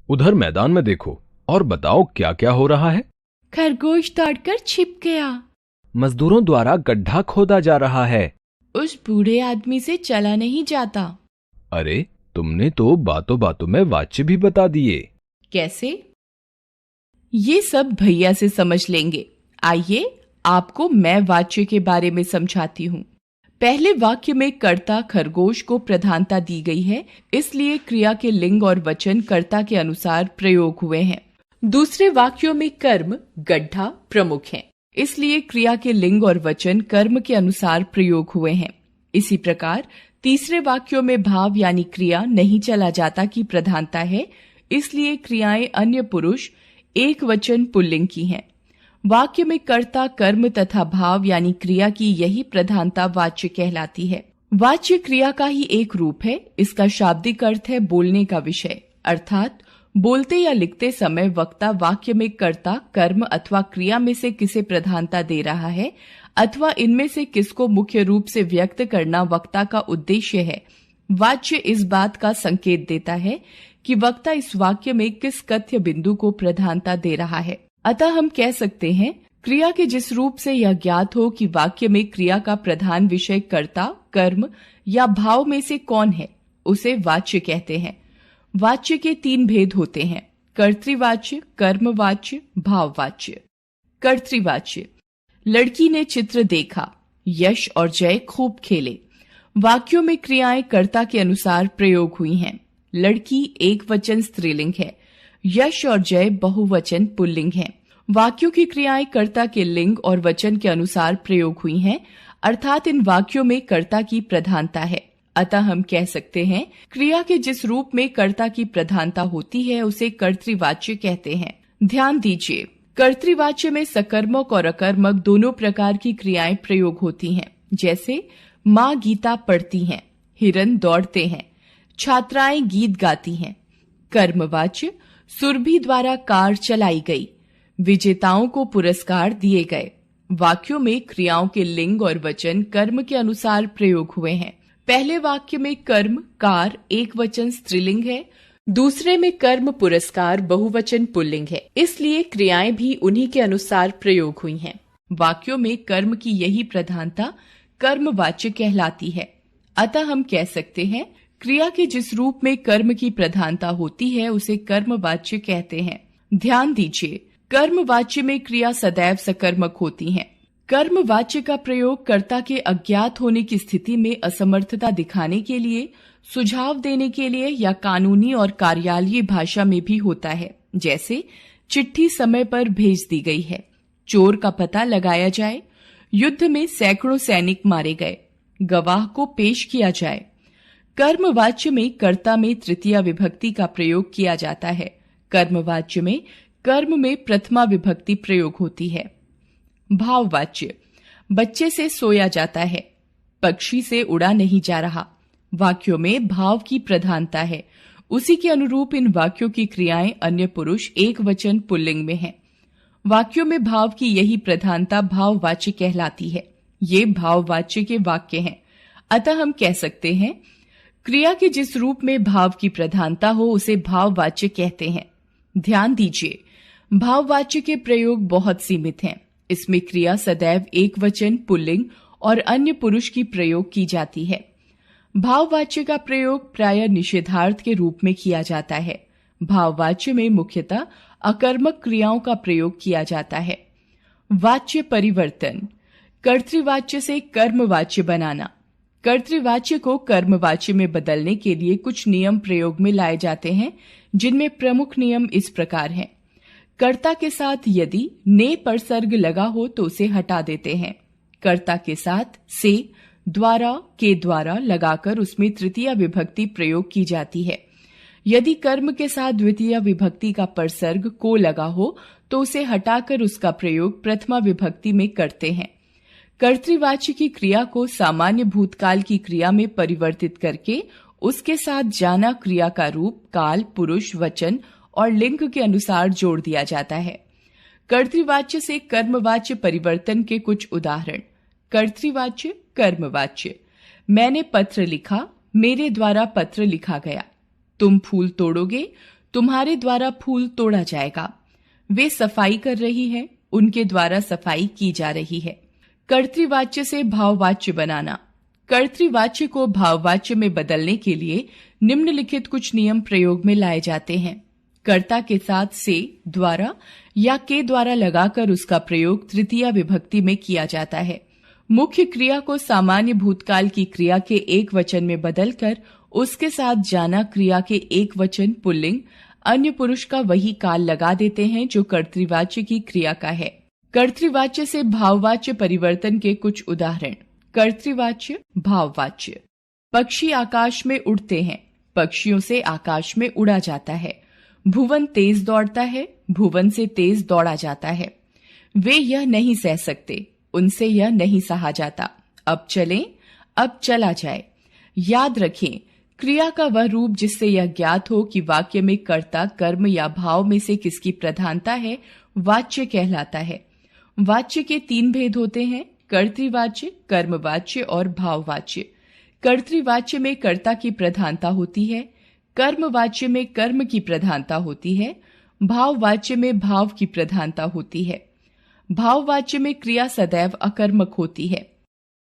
उधर मैदान में देखो और बताओ क्या क्या हो रहा है। खरगोश दौड़कर छिप गया। मजदूरों द्वारा गड्ढा खोदा जा रहा है। उस बूढ़े आदमी से चला नहीं जाता। अरे, तुमने तो बातों बातों में वाच्य भी बता दिए। कैसे? ये सब भैया से समझ लेंगे। आइए आपको मैं वाच्य के बारे में समझाती हूँ। पहले वाक्य में कर्ता खरगोश को प्रधानता दी गई है, इसलिए क्रिया के लिंग और वचन कर्ता के अनुसार प्रयोग हुए हैं। दूसरे वाक्यों में कर्म गड्ढा प्रमुख है, इसलिए क्रिया के लिंग और वचन कर्म के अनुसार प्रयोग हुए हैं। इसी प्रकार तीसरे वाक्यों में भाव यानी क्रिया नहीं चला जाता की प्रधानता है, इसलिए क्रियाएं अन्य पुरुष एक वचन पुल्लिंग की हैं। वाक्य में कर्ता कर्म तथा भाव यानी क्रिया की यही प्रधानता वाच्य कहलाती है। वाच्य क्रिया का ही एक रूप है। इसका शाब्दिक अर्थ है बोलने का विषय, अर्थात बोलते या लिखते समय वक्ता वाक्य में कर्ता कर्म अथवा क्रिया में से किसे प्रधानता दे रहा है अथवा इनमें से किसको मुख्य रूप से व्यक्त करना वक्ता का उद्देश्य है। वाच्य इस बात का संकेत देता है कि वक्ता इस वाक्य में किस कथ्य बिंदु को प्रधानता दे रहा है। अतः हम कह सकते हैं क्रिया के जिस रूप से यह ज्ञात हो कि वाक्य में क्रिया का प्रधान विषय कर्ता कर्म या भाव में से कौन है, उसे वाच्य कहते हैं। वाच्य के तीन भेद होते हैं, कर्तृवाच्य, कर्मवाच्य, भाववाच्य। कर्तृवाच्य: लड़की ने चित्र देखा, यश और जय खूब खेले। वाक्यों में क्रियाएं कर्ता के अनुसार प्रयोग हुई हैं। लड़की एक वचन स्त्रीलिंग है, यश और जय बहुवचन पुल्लिंग है। वाक्यों की क्रियाएं कर्ता के लिंग और वचन के अनुसार प्रयोग हुई हैं, अर्थात इन वाक्यों में कर्ता की प्रधानता है। अतः हम कह सकते हैं क्रिया के जिस रूप में कर्ता की प्रधानता होती है उसे कर्तृवाच्य कहते हैं। ध्यान दीजिए, कर्तृवाच्य में सकर्मक और अकर्मक दोनों प्रकार की क्रियाएं प्रयोग होती हैं। जैसे माँ गीता पढ़ती हैं, हिरन दौड़ते हैं, छात्राएं गीत गाती हैं। कर्मवाच्य: सुरभि द्वारा कार चलाई गई, विजेताओं को पुरस्कार दिए गए। वाक्यों में क्रियाओं के लिंग और वचन कर्म के अनुसार प्रयोग हुए हैं। पहले वाक्य में कर्म कार एक वचन स्त्रीलिंग है, दूसरे में कर्म पुरस्कार बहुवचन पुल्लिंग है, इसलिए क्रियाएं भी उन्हीं के अनुसार प्रयोग हुई हैं। वाक्यों में कर्म की यही प्रधानता कर्मवाच्य कहलाती है। अतः हम कह सकते हैं क्रिया के जिस रूप में कर्म की प्रधानता होती है उसे कर्मवाच्य कहते हैं। ध्यान दीजिए, कर्मवाच्य में क्रिया सदैव सकर्मक होती हैं। कर्मवाच्य का प्रयोग कर्ता के अज्ञात होने की स्थिति में असमर्थता दिखाने के लिए, सुझाव देने के लिए या कानूनी और कार्यालयीय भाषा में भी होता है। जैसे चिट्ठी समय पर भेज दी गई है, चोर का पता लगाया जाए, युद्ध में सैकड़ों सैनिक मारे गए, गवाह को पेश किया जाए। कर्मवाच्य में कर्ता में तृतीया विभक्ति का प्रयोग किया जाता है। कर्मवाच्य में कर्म में प्रथमा विभक्ति प्रयोग होती है। भाववाच्य: बच्चे से सोया जाता है, पक्षी से उड़ा नहीं जा रहा। वाक्यों में भाव की प्रधानता है, उसी के अनुरूप इन वाक्यों की क्रियाएं अन्य पुरुष एक वचन पुल्लिंग में हैं। वाक्यों में भाव की यही प्रधानता भाववाच्य कहलाती है। ये भाववाच्य के वाक्य हैं। अतः हम कह सकते हैं क्रिया के जिस रूप में भाव की प्रधानता हो उसे भाववाच्य कहते हैं। ध्यान दीजिए, भाववाच्य के प्रयोग बहुत सीमित हैं। इसमें क्रिया सदैव एक वचन पुल्लिंग और अन्य पुरुष की प्रयोग की जाती है। भाववाच्य का प्रयोग प्रायः निषेधार्थ के रूप में किया जाता है। भाववाच्य में मुख्यतः अकर्मक क्रियाओं का प्रयोग किया जाता है। वाच्य परिवर्तन: कर्तृवाच्य से कर्मवाच्य बनाना। कर्तृवाच्य को कर्मवाच्य में बदलने के लिए कुछ नियम प्रयोग में लाए जाते हैं, जिनमें प्रमुख नियम इस प्रकार हैं। कर्ता के साथ यदि ने परसर्ग लगा हो तो उसे हटा देते हैं। कर्ता के साथ से, द्वारा, के द्वारा लगाकर उसमें तृतीया विभक्ति प्रयोग की जाती है। यदि कर्म के साथ द्वितीय विभक्ति का परसर्ग को लगा हो तो उसे हटाकर उसका प्रयोग प्रथमा विभक्ति में करते हैं। कर्तृवाच्य की क्रिया को सामान्य भूतकाल की क्रिया में परिवर्तित करके उसके साथ जाना क्रिया का रूप काल, पुरुष, वचन और लिंग के अनुसार जोड़ दिया जाता है। कर्तृवाच्य से कर्मवाच्य परिवर्तन के कुछ उदाहरण: कर्तृवाच्य कर्मवाच्य: मैंने पत्र लिखा, मेरे द्वारा पत्र लिखा गया। तुम फूल तोड़ोगे, तुम्हारे द्वारा फूल तोड़ा जाएगा। वे सफाई कर रही हैं, उनके द्वारा सफाई की जा रही है। कर्तृवाच्य से भाववाच्य बनाना। कर्तृवाच्य को भाववाच्य में बदलने के लिए निम्नलिखित कुछ नियम प्रयोग में लाए जाते हैं। कर्ता के साथ से, द्वारा या के द्वारा लगाकर उसका प्रयोग तृतीया विभक्ति में किया जाता है। मुख्य क्रिया को सामान्य भूतकाल की क्रिया के एक वचन में बदलकर उसके साथ जाना क्रिया के एक वचन पुल्लिंग अन्य पुरुष का वही काल लगा देते हैं जो कर्तृवाच्य की क्रिया का है। कर्तृवाच्य से भाववाच्य परिवर्तन के कुछ उदाहरण। कर्तृवाच्य, भाववाच्य। पक्षी आकाश में उड़ते हैं, पक्षियों से आकाश में उड़ा जाता है। भुवन तेज दौड़ता है, भुवन से तेज दौड़ा जाता है। वे यह नहीं सह सकते, उनसे यह नहीं सहा जाता। अब चलें, अब चला जाए। याद रखें, क्रिया का वह रूप जिससे यह ज्ञात हो कि वाक्य में कर्ता, कर्म या भाव में से किसकी प्रधानता है, वाच्य कहलाता है। वाच्य के 3 भेद होते हैं, कर्तृवाच्य, कर्मवाच्य और भाववाच्य। कर्तृवाच्य में कर्ता की प्रधानता होती है, कर्मवाच्य में कर्म की प्रधानता होती है, भाववाच्य में भाव की प्रधानता होती है। भाववाच्य में क्रिया सदैव अकर्मक होती है।